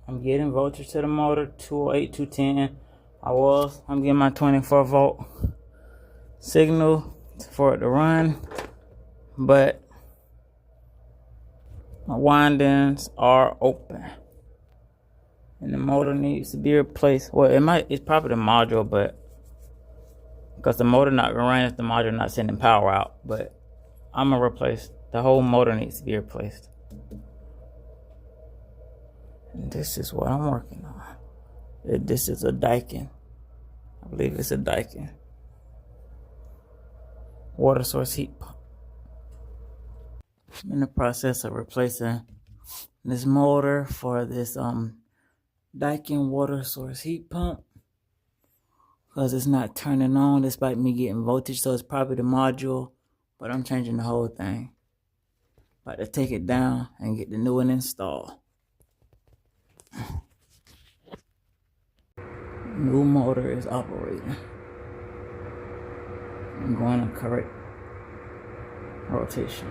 I'm getting voltage to the motor, 208, 210. I'm getting my 24 volt signal for it to run, but my windings are open. And the motor needs to be replaced. Well, it's probably the module, but because the motor not gonna run if the module not sending power out. But I'm gonna replace the whole motor needs to be replaced. And this is what I'm working on. This is a Daikin. I believe it's a Daikin water source heat pump. I'm in the process of replacing this motor for this Daikin water source heat pump because it's not turning on despite me getting voltage, so it's probably the module, but I'm changing the whole thing. About to take it down and get the new one installed. New motor is operating. I'm going to correct rotation.